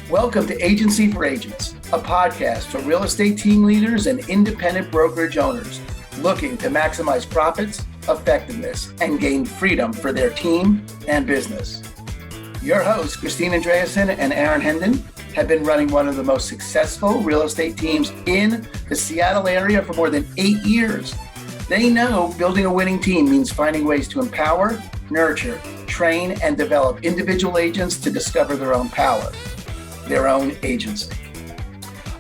Welcome to Agency for Agents, a podcast for real estate team leaders and independent brokerage owners looking to maximize profits, effectiveness, and gain freedom for their team and business. Your hosts, Christine Andreasen and Aaron Hendon, have been running one of the most successful real estate teams in the Seattle area for more than 8 years. They know building a winning team means finding ways to empower, nurture, train, and develop individual agents to discover their own power, their own agency.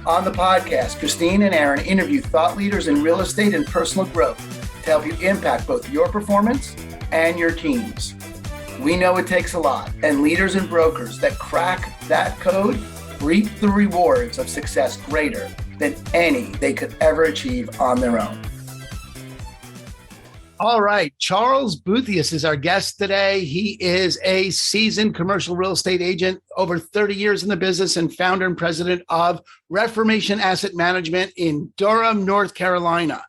On the podcast, Christine and Aaron interview thought leaders in real estate and personal growth to help you impact both your performance and your teams. We know it takes a lot, and leaders and brokers that crack that code reap the rewards of success greater than any they could ever achieve on their own. All right, Charles Bulthuis is our guest today. He is a seasoned commercial real estate agent, over 30 years in the business, and founder and president of Reformation Asset Management in Durham, North Carolina.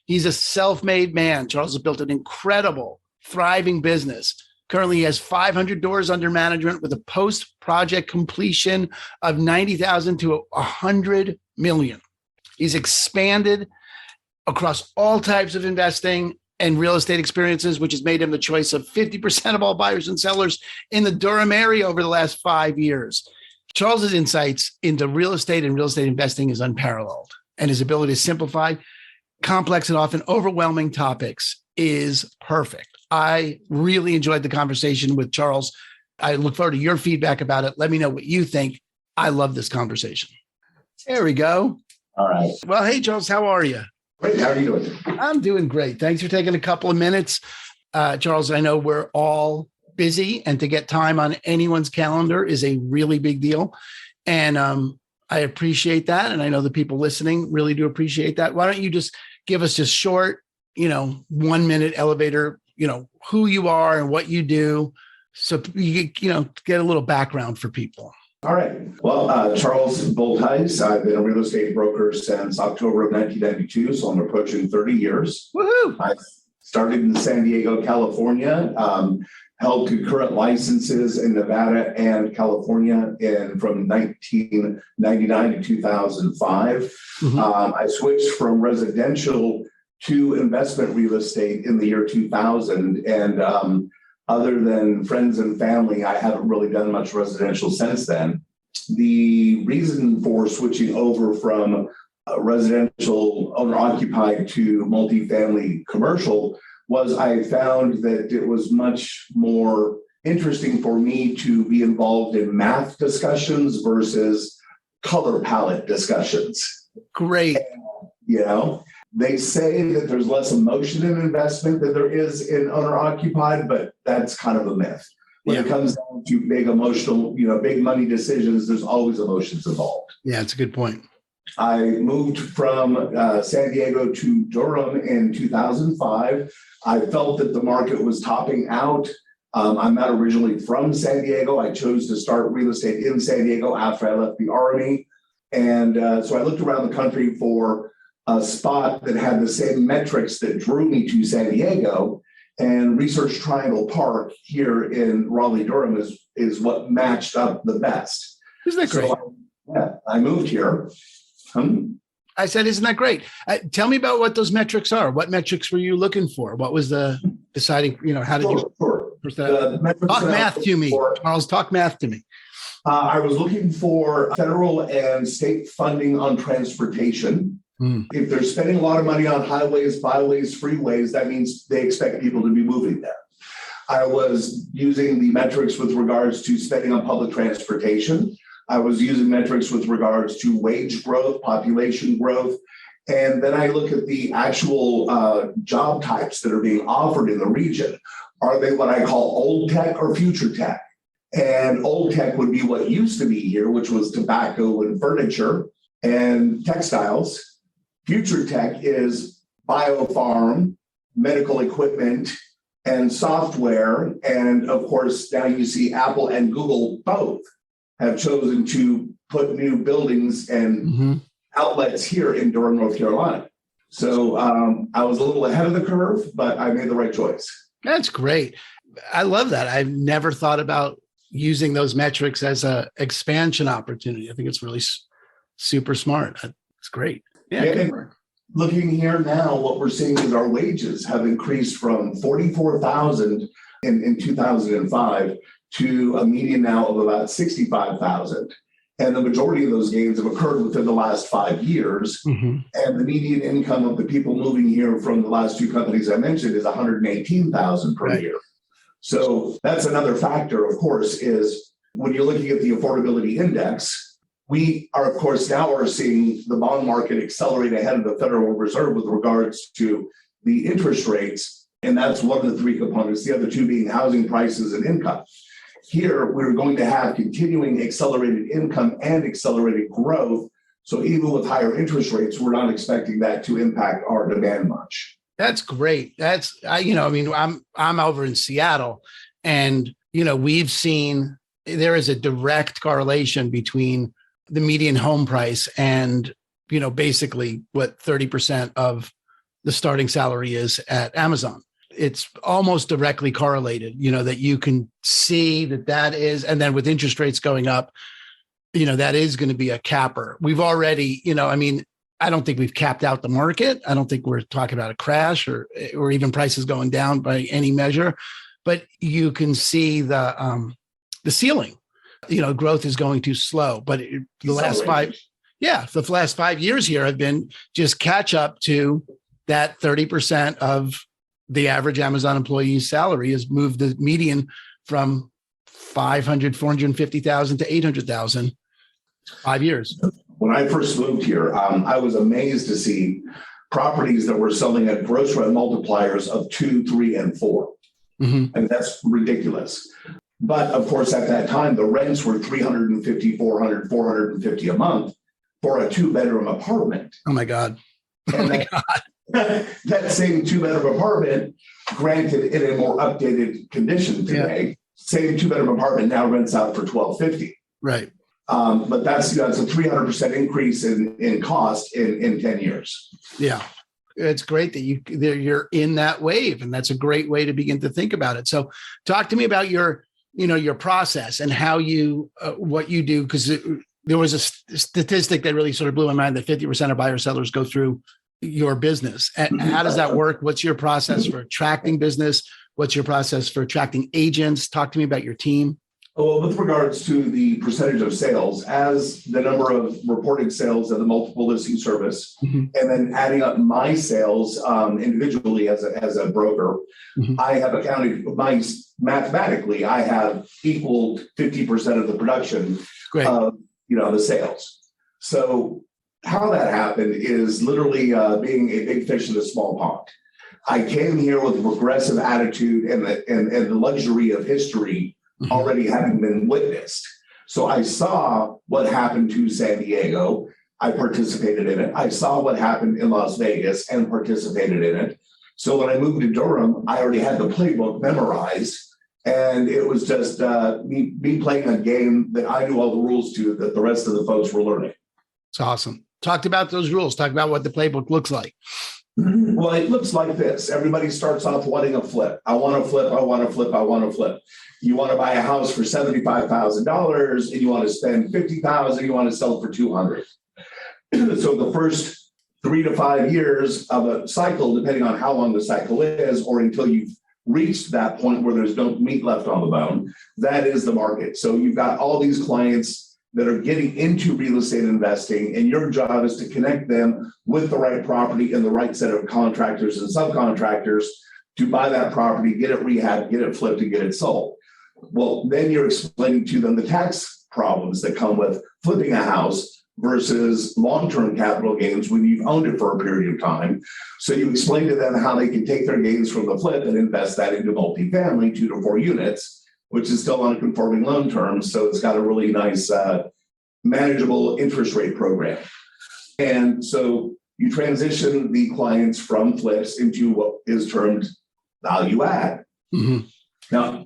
He's a self-made man. Charles has built an incredible, thriving business. Currently, he has 500 doors under management with a post-project completion of 90,000 to 100 million. He's expanded across all types of investing and real estate experiences, which has made him the choice of 50% of all buyers and sellers in the Durham area over the last 5 years. Charles's insights into real estate and real estate investing is unparalleled, and his ability to simplify complex and often overwhelming topics is perfect. I really enjoyed the conversation with Charles. I look forward to your feedback about it. Let me know what you think. I love this conversation. There we go. All right. Well, hey, Charles, how are you? Great. How are you doing? I'm doing great. Thanks for taking a couple of minutes. Charles, I know we're all busy, and to get time on anyone's calendar is a really big deal. And I appreciate that. And I know the people listening really do appreciate that. Why don't you just give us just short, 1 minute elevator, who you are and what you do, so you get a little background for people. All right. Well, Charles Bulthuis. I've been a real estate broker since October of 1992, so I'm approaching 30 years. Woohoo! I started in San Diego, California, held concurrent licenses in Nevada and California from 1999 to 2005. Mm-hmm. I switched from residential to investment real estate in the year 2000, and other than friends and family, I haven't really done much residential since then. The reason for switching over from residential owner-occupied to multifamily commercial was I found that it was much more interesting for me to be involved in math discussions versus color palette discussions. Great. They say that there's less emotion in investment than there is in owner-occupied, but that's kind of a myth. When it comes down to big emotional, big money decisions, there's always emotions involved. Yeah, that's a good point. I moved from San Diego to Durham in 2005. I felt that the market was topping out. I'm not originally from San Diego. I chose to start real estate in San Diego after I left the Army. And so I looked around the country for a spot that had the same metrics that drew me to San Diego, and Research Triangle Park here in Raleigh-Durham is what matched up the best. Isn't that great? So, I moved here. I said, isn't that great? Tell me about what those metrics are. What metrics were you looking for? What was the deciding, how did you talk math to me? Charles, talk math to me. I was looking for federal and state funding on transportation. If they're spending a lot of money on highways, byways, freeways, that means they expect people to be moving there. I was using the metrics with regards to spending on public transportation. I was using metrics with regards to wage growth, population growth. And then I look at the actual job types that are being offered in the region. Are they what I call old tech or future tech? And old tech would be what used to be here, which was tobacco and furniture and textiles. Future tech is biofarm, medical equipment, and software. And of course, now you see Apple and Google both have chosen to put new buildings and outlets here in Durham, North Carolina. So I was a little ahead of the curve, but I made the right choice. That's great. I love that. I've never thought about using those metrics as a expansion opportunity. I think it's really super smart. It's great. Yeah. Good work. Looking here now, what we're seeing is our wages have increased from 44,000 in 2005 to a median now of about 65,000. And the majority of those gains have occurred within the last 5 years. Mm-hmm. And the median income of the people moving here from the last two companies I mentioned is 118,000 per year. So that's another factor, of course, is when you're looking at the affordability index, we are, of course, now are seeing the bond market accelerate ahead of the Federal Reserve with regards to the interest rates. And that's one of the three components, the other two being housing prices and income. Here, we're going to have continuing accelerated income and accelerated growth. So even with higher interest rates, we're not expecting that to impact our demand much. That's great. I'm over in Seattle, and, we've seen there is a direct correlation between the median home price and, basically what 30% of the starting salary is at Amazon. It's almost directly correlated, that you can see that is, and then with interest rates going up, that is going to be a capper. We've already, I don't think we've capped out the market. I don't think we're talking about a crash or even prices going down by any measure, but you can see the ceiling, growth is going too slow, but the last 5 years here have been just catch up to that 30% of the average Amazon employee's salary has moved the median from 450,000 to 800,000, 5 years. When I first moved here, I was amazed to see properties that were selling at gross rent multipliers of 2, 3, and 4. Mm-hmm. And that's ridiculous. But of course, at that time, the rents were $350, $400, $450 a month for a 2-bedroom apartment. Oh my God. That same 2-bedroom apartment, granted in a more updated condition today, same 2-bedroom apartment now rents out for $1,250. Right. But that's a 300% increase in cost in 10 years. Yeah. It's great that you're in that wave, and that's a great way to begin to think about it. So talk to me about your process and how what you do, because there was a statistic that really sort of blew my mind that 50% of buyer sellers go through your business. And how does that work? What's your process for attracting business? What's your process for attracting agents? Talk to me about your team. Well, with regards to the percentage of sales, as the number of reported sales of the multiple listing service, mm-hmm. and then adding up my sales individually as a broker, mm-hmm. I have accounted mathematically, I have equaled 50% of the production of the sales. So how that happened is literally being a big fish in a small pond. I came here with a progressive attitude and the luxury of history already having been witnessed. So I saw what happened to San Diego. I participated in it. I saw what happened in Las Vegas and participated in it. So when I moved to Durham, I already had the playbook memorized. And it was just me playing a game that I knew all the rules to that the rest of the folks were learning. It's awesome. Talk about those rules. Talk about what the playbook looks like. Well, it looks like this. Everybody starts off wanting a flip. I want to flip. I want to flip. I want to flip. You want to buy a house for $75,000 and you want to spend $50,000. You want to sell it for $200,000. So the first 3 to 5 years of a cycle, depending on how long the cycle is, or until you've reached that point where there's no meat left on the bone, that is the market. So you've got all these clients that are getting into real estate investing, and your job is to connect them with the right property and the right set of contractors and subcontractors to buy that property, get it rehabbed, get it flipped, and get it sold. Well, then you're explaining to them the tax problems that come with flipping a house versus long-term capital gains when you've owned it for a period of time. So you explain to them how they can take their gains from the flip and invest that into multifamily, 2 to 4 units, which is still on conforming loan terms. So it's got a really nice, manageable interest rate program. And so you transition the clients from flips into what is termed value add. Mm-hmm.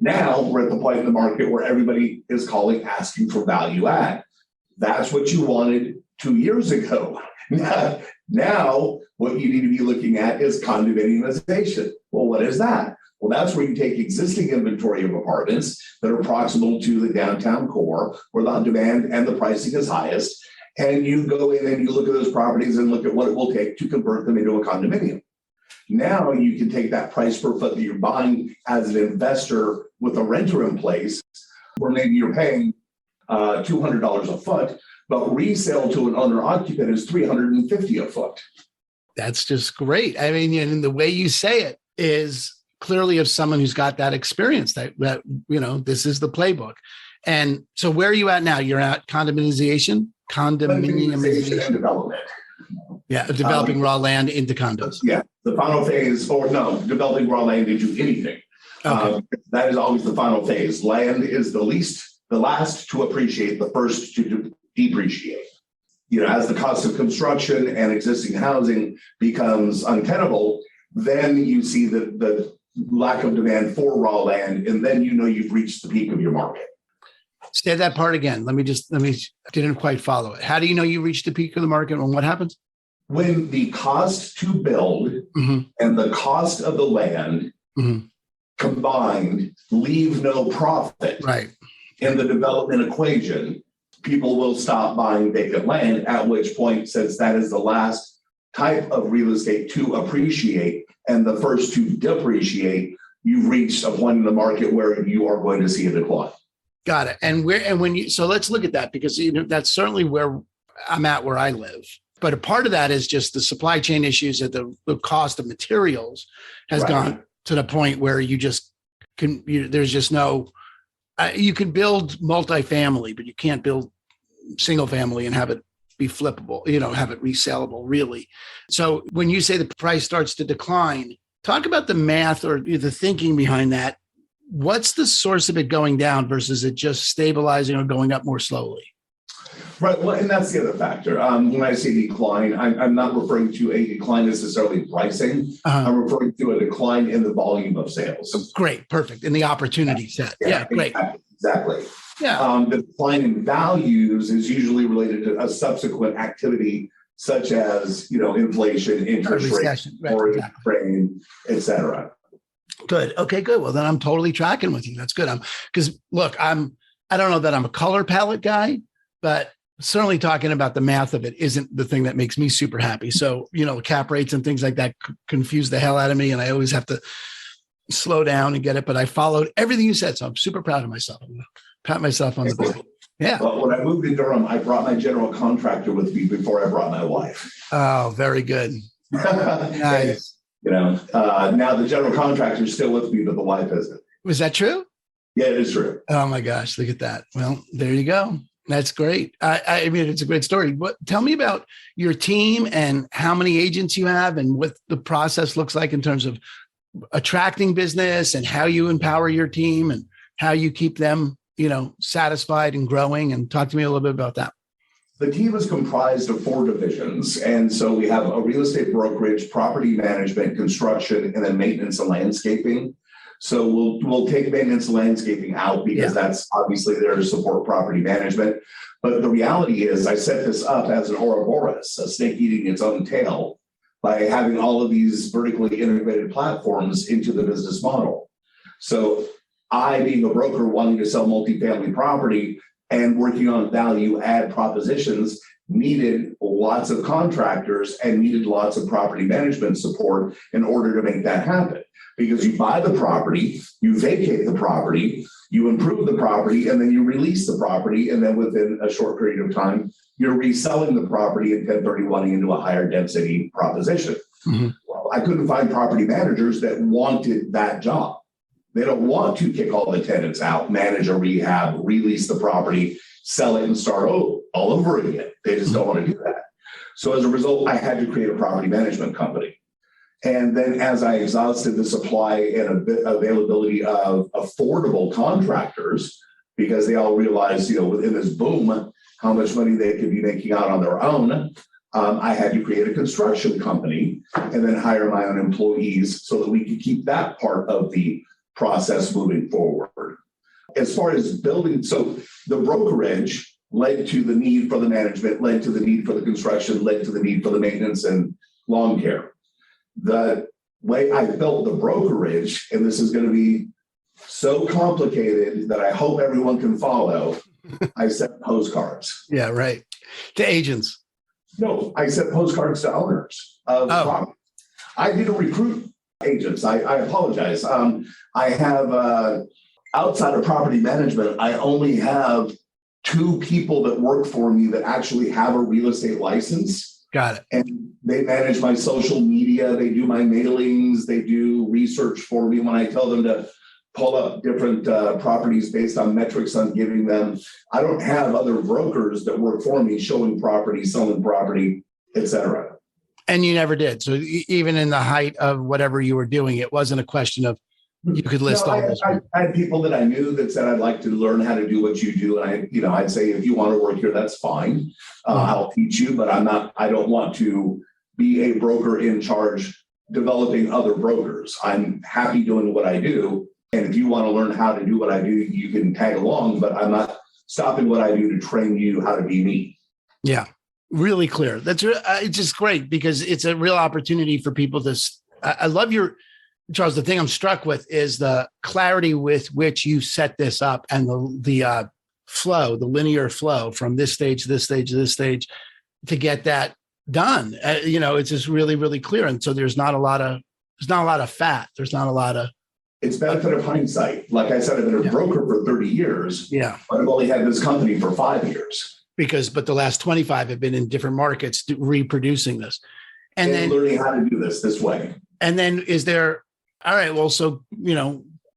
Now we're at the point in the market where everybody is asking for value add. That's what you wanted 2 years ago. Now what you need to be looking at is condominiumization. Well, what is that? Well, that's where you take existing inventory of apartments that are proximal to the downtown core, where the demand and the pricing is highest. And you go in and you look at those properties and look at what it will take to convert them into a condominium. Now you can take that price per foot that you're buying as an investor with a renter in place, where maybe you're paying $200 a foot, but resale to an owner occupant is $350 a foot. That's just great. I mean, and the way you say it is clearly of someone who's got that experience that this is the playbook. And so where are you at now? You're at condominiumization and development. Yeah, developing raw land into condos. Yeah, the final phase, or no, developing raw land into anything. Okay. That is always the final phase. Land is the last to appreciate, the first to depreciate. As the cost of construction and existing housing becomes untenable, then you see the lack of demand for raw land, and then you've reached the peak of your market. Say that part again. Let me didn't quite follow it. How do you know you reached the peak of the market, and what happens? When the cost to build and the cost of the land combined leave no profit in the development equation, people will stop buying vacant land, at which point, since that is the last type of real estate to appreciate and the first to depreciate, you've reached a point in the market where you are going to see a decline. Got it. So let's look at that, because that's certainly where I'm at, where I live. But a part of that is just the supply chain issues, that the cost of materials has gone to the point where you just can, there's just no, you can build multifamily, but you can't build single family and have it be flippable, have it resellable, really. So when you say the price starts to decline, talk about the math or the thinking behind that. What's the source of it going down versus it just stabilizing or going up more slowly? Right. Well, and that's the other factor. When I say decline, I'm not referring to a decline necessarily pricing. I'm referring to a decline in the volume of sales. Great. Perfect. In the opportunity set. Yeah, great. Exactly. Yeah. The decline in values is usually related to a subsequent activity, such as, inflation, interest rates, mortgage frame, et cetera. Good. Okay, good. Well, then I'm totally tracking with you. That's good. Because look, I don't know that I'm a color palette guy, but certainly talking about the math of it isn't the thing that makes me super happy. So, cap rates and things like that confuse the hell out of me. And I always have to slow down and get it. But I followed everything you said. So I'm super proud of myself. I'm going to pat myself on the back. Yeah. Well, when I moved to Durham, I brought my general contractor with me before I brought my wife. Oh, very good. Nice. Now the general contractor is still with me, but the wife isn't. Was that true? Yeah, it is true. Oh my gosh, look at that. Well, there you go. That's great. I mean, it's a great story. Tell me about your team and how many agents you have and what the process looks like in terms of attracting business and how you empower your team and how you keep them, satisfied and growing. And talk to me a little bit about that. The team is comprised of 4 divisions. And so we have a real estate brokerage, property management, construction, and then maintenance and landscaping. So we'll take maintenance and landscaping out because that's obviously there to support property management. But the reality is I set this up as an Ouroboros, a snake eating its own tail, by having all of these vertically integrated platforms into the business model. So I, being a broker wanting to sell multifamily property and working on value add propositions, needed lots of contractors and needed lots of property management support in order to make that happen. Because you buy the property, you vacate the property, you improve the property, and then you release the property. And then within a short period of time, you're reselling the property and 1031ing into a higher density proposition. Mm-hmm. Well, I couldn't find property managers that wanted that job. They don't want to kick all the tenants out, manage a rehab, release the property, sell it, and start all over again. They just don't want to do that. So as a result, I had to create a property management company. And then as I exhausted the supply and availability of affordable contractors, because they all realized, within this boom, how much money they could be making out on their own, I had to create a construction company and then hire my own employees so that we could keep that part of the process moving forward. As far as building, so the brokerage led to the need for the management, led to the need for the construction, led to the need for the maintenance and lawn care. The way I built the brokerage, and this is going to be so complicated that I hope everyone can follow. I sent postcards. Yeah, right. To agents. No, I sent postcards to owners of property. I didn't recruit agents. I apologize. I have, outside of property management, I only have 2 people that work for me that actually have a real estate license. Got it. And they manage my social media. They do my mailings. They do research for me when I tell them to pull up different properties based on metrics I'm giving them. I don't have other brokers that work for me showing property, selling property, etc. And you never did. So even in the height of whatever you were doing, it wasn't a question of you could list all those. I had people that I knew that said, I'd like to learn how to do what you do. And I'd say, if you want to work here, that's fine. I'll teach you, but I don't want to be a broker in charge developing other brokers. I'm happy doing what I do. And if you want to learn how to do what I do, you can tag along, but I'm not stopping what I do to train you how to be me. Yeah, really clear. That's it's just great because it's a real opportunity for people to, I love your, Charles, the thing I'm struck with is the clarity with which you set this up and the flow, the linear flow from this stage to this stage to this stage to get that done. It's just really, really clear. And so there's not a lot of fat. There's not a lot of. It's benefit of hindsight. Like I said, I've been a broker for 30 years. Yeah. But I've only had this company for 5 years. But the last 25 have been in different markets reproducing this. And then learning how to do this way. And then is there, all right, well, so,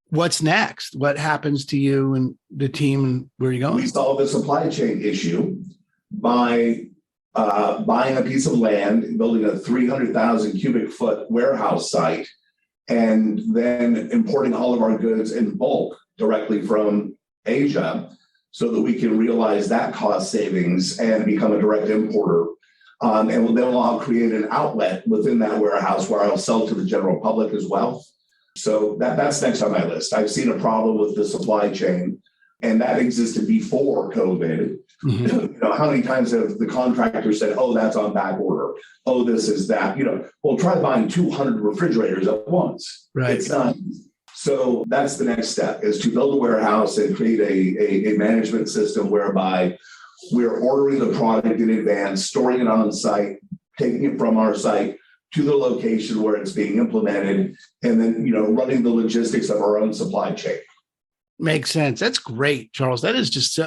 what's next? What happens to you and the team and where are you going? We solve the supply chain issue by buying a piece of land, building a 300,000 cubic foot warehouse site, and then importing all of our goods in bulk directly from Asia so that we can realize that cost savings and become a direct importer. And then I'll create an outlet within that warehouse where I'll sell to the general public as well. So that's next on my list. I've seen a problem with the supply chain, and that existed before COVID. Mm-hmm. How many times have the contractor said, oh, that's on back order. Oh, this is that. Well, try buying 200 refrigerators at once. Right. It's not. So that's the next step, is to build a warehouse and create a management system whereby we're ordering the product in advance, storing it on site, taking it from our site to the location where it's being implemented, and then, running the logistics of our own supply chain. Makes sense. That's great, Charles. That is just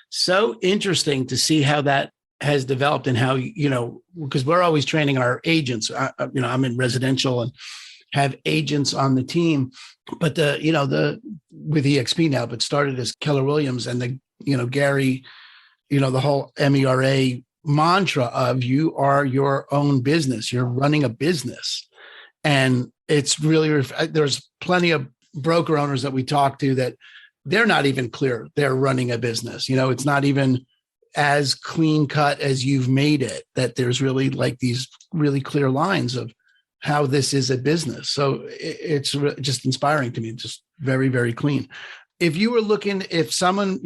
so interesting to see how that has developed and how, because we're always training our agents. I'm in residential and have agents on the team, but with EXP now, but started as Keller Williams and Gary, the whole MERA mantra of you are your own business. You're running a business. And it's really, there's plenty of broker owners that we talk to that they're not even clear they're running a business. It's not even as clean cut as you've made it, that there's really like these really clear lines of how this is a business. So it's just inspiring to me, just very, very clean. If someone,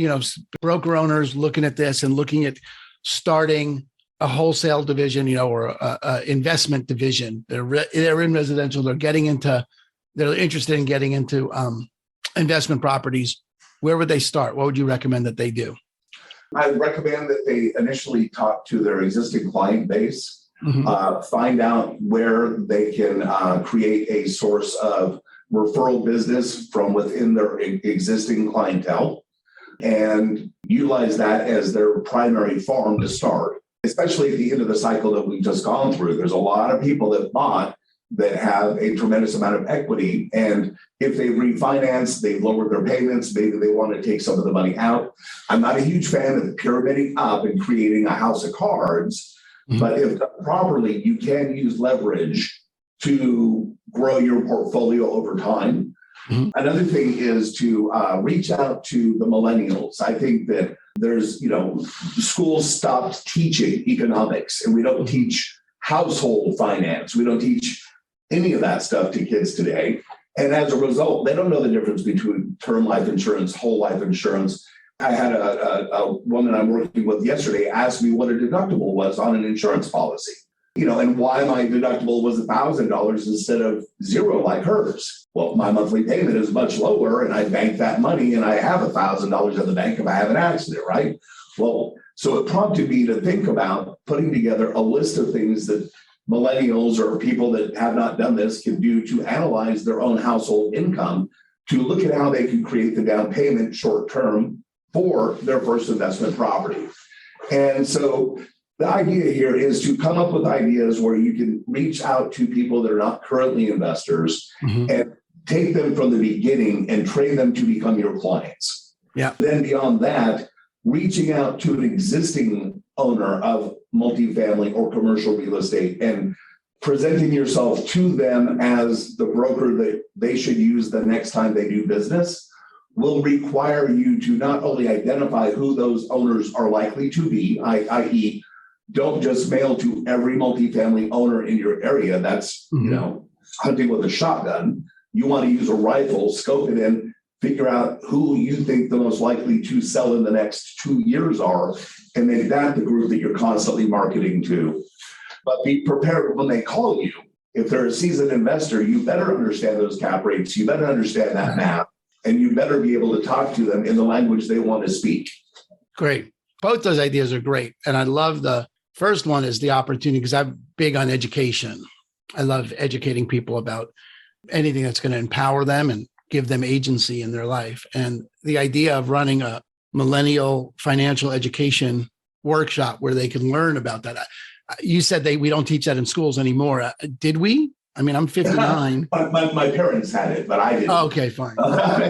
broker owners looking at this and looking at starting a wholesale division, or a investment division, they're in residential, they're interested in getting into investment properties, where would they start? What would you recommend that they do? I recommend that they initially talk to their existing client base, find out where they can create a source of referral business from within their existing clientele, and utilize that as their primary farm to start, especially at the end of the cycle that we've just gone through. There's a lot of people that bought that have a tremendous amount of equity. And if they refinance, they've lowered their payments, maybe they want to take some of the money out. I'm not a huge fan of the pyramiding up and creating a house of cards, but if done properly, you can use leverage to grow your portfolio over time. Another thing is to reach out to the millennials. I think that there's, schools stopped teaching economics, and we don't teach household finance. We don't teach any of that stuff to kids today. And as a result, they don't know the difference between term life insurance, whole life insurance. I had a woman I'm working with yesterday ask me what a deductible was on an insurance policy. And why my deductible was $1,000 instead of zero like hers. Well, my monthly payment is much lower and I bank that money and I have $1,000 in the bank if I have an accident, right? Well, so it prompted me to think about putting together a list of things that millennials or people that have not done this can do to analyze their own household income, to look at how they can create the down payment short term for their first investment property. And so the idea here is to come up with ideas where you can reach out to people that are not currently investors and take them from the beginning and train them to become your clients. Yeah. Then beyond that, reaching out to an existing owner of multifamily or commercial real estate and presenting yourself to them as the broker that they should use the next time they do business will require you to not only identify who those owners are likely to be, i.e., don't just mail to every multifamily owner in your area. That's, hunting with a shotgun. You want to use a rifle, scope it in, figure out who you think the most likely to sell in the next 2 years are, and make that the group that you're constantly marketing to. But be prepared when they call you. If they're a seasoned investor, you better understand those cap rates. You better understand that math, and you better be able to talk to them in the language they want to speak. Great. Both those ideas are great. And I love the first one is the opportunity, because I'm big on education. I love educating people about anything that's going to empower them and give them agency in their life. And the idea of running a millennial financial education workshop where they can learn about that. You said we don't teach that in schools anymore. Did we? I mean, I'm 59. My parents had it, but I didn't. Oh, okay, fine. I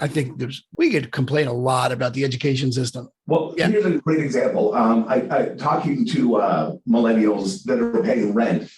think we could complain a lot about the education system. Well, here's a great example. I talking to millennials that are paying rent,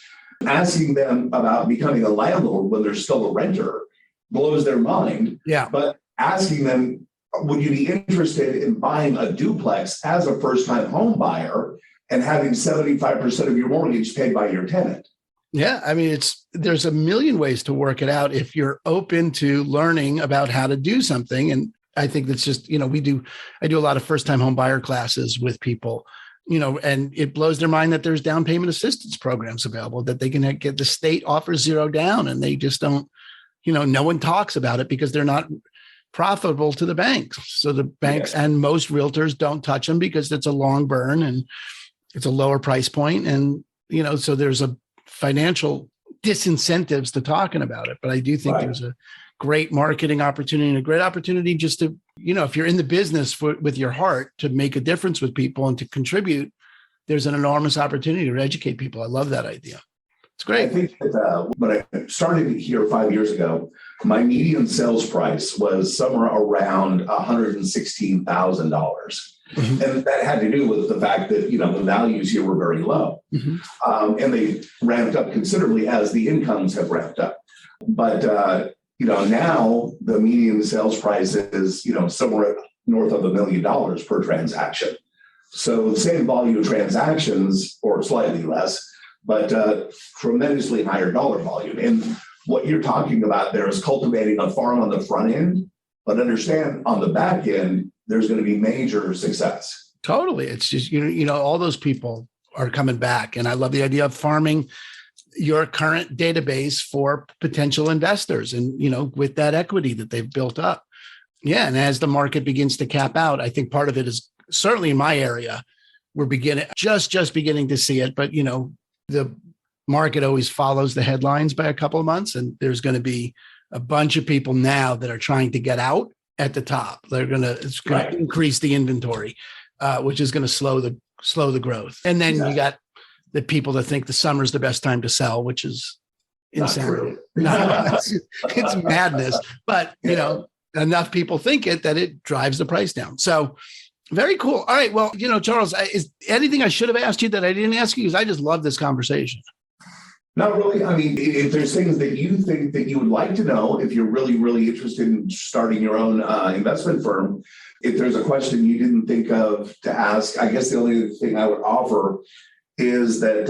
asking them about becoming a landlord when they're still a renter blows their mind. Yeah. But asking them, would you be interested in buying a duplex as a first-time home buyer and having 75% of your mortgage paid by your tenant? Yeah. I mean, there's a million ways to work it out if you're open to learning about how to do something. And I think that's just, I do a lot of first-time home buyer classes with people, and it blows their mind that there's down payment assistance programs available that they can get. The state offers zero down and they just don't, no one talks about it because they're not profitable to the banks. So the banks and most realtors don't touch them because it's a long burn and it's a lower price point. And, so there's a financial disincentives to talking about it. But I do think there's a great marketing opportunity and a great opportunity just to, if you're in the business with your heart to make a difference with people and to contribute, there's an enormous opportunity to educate people. I love that idea. It's great. I think that when I started here 5 years ago, my median sales price was somewhere around $116,000. And that had to do with the fact that, the values here were very low. And they ramped up considerably as the incomes have ramped up. But, now the median sales price is, somewhere north of $1 million per transaction. So the same volume of transactions or slightly less, but tremendously higher dollar volume. And what you're talking about there is cultivating a farm on the front end, but understand on the back end, there's going to be major success. Totally. It's just, all those people are coming back. And I love the idea of farming your current database for potential investors and, with that equity that they've built up. Yeah. And as the market begins to cap out, I think part of it is certainly in my area, we're just beginning to see it. But, the market always follows the headlines by a couple of months. And there's going to be a bunch of people now that are trying to get out at the top. It's going to increase the inventory, which is going to slow the growth. And then you got the people that think the summer's the best time to sell, which is insane. It's madness. But, enough people think it that it drives the price down. So very cool. All right. Well, Charles, is anything I should have asked you that I didn't ask you? Because I just love this conversation. Not really. I mean, if there's things that you think that you would like to know, if you're really, really interested in starting your own investment firm, if there's a question you didn't think of to ask, I guess the only thing I would offer is that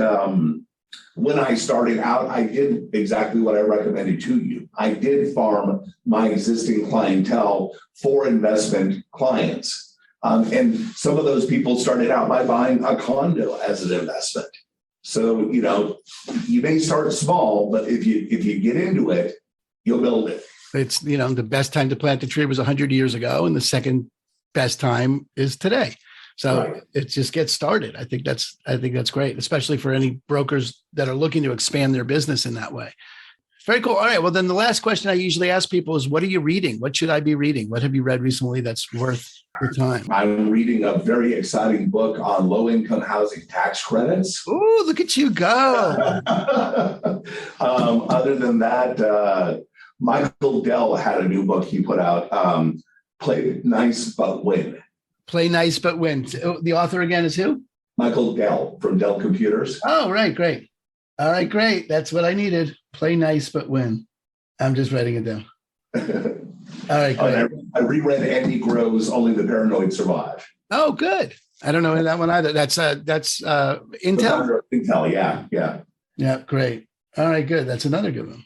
when I started out, I did exactly what I recommended to you. I did farm my existing clientele for investment clients. And some of those people started out by buying a condo as an investment. So, you may start small, but if you get into it, you'll build it. It's, the best time to plant a tree was 100 years ago, and the second best time is today. So right. It just gets started. I think that's great, especially for any brokers that are looking to expand their business in that way. Very cool. All right. Well, then the last question I usually ask people is, what are you reading? What should I be reading? What have you read recently that's worth your time? I'm reading a very exciting book on low-income housing tax credits. Ooh, look at you go. Other than that, Michael Dell had a new book he put out, Play Nice But Win. Play Nice But Win. The author again is who? Michael Dell from Dell Computers. Oh, right. Great. All right, great. That's what I needed. Play nice, but win. I'm just writing it down. All right, great. I reread Andy Grove's Only the Paranoid Survive. Oh, good. I don't know that one either. That's Intel? Intel, yeah. Yeah, great. All right, good. That's another good one.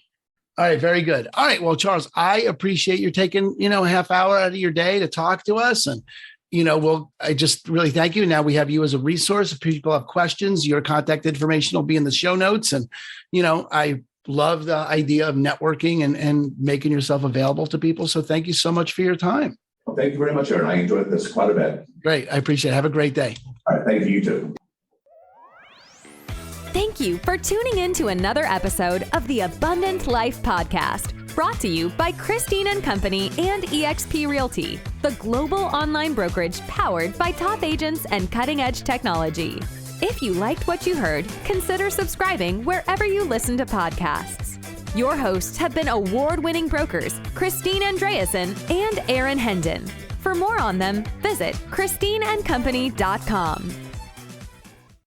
All right, very good. All right, well, Charles, I appreciate you taking, a half hour out of your day to talk to us. And I just really thank you. Now we have you as a resource. If people have questions, your contact information will be in the show notes. And, I love the idea of networking and making yourself available to people. So thank you so much for your time. Well, thank you very much, Aaron. I enjoyed this quite a bit. Great. I appreciate it. Have a great day. All right. Thank you. You too. Thank you for tuning in to another episode of the Abundant Life Podcast. Brought to you by Christine & Company and eXp Realty, the global online brokerage powered by top agents and cutting-edge technology. If you liked what you heard, consider subscribing wherever you listen to podcasts. Your hosts have been award-winning brokers Christine Andreasen and Aaron Hendon. For more on them, visit christineandcompany.com.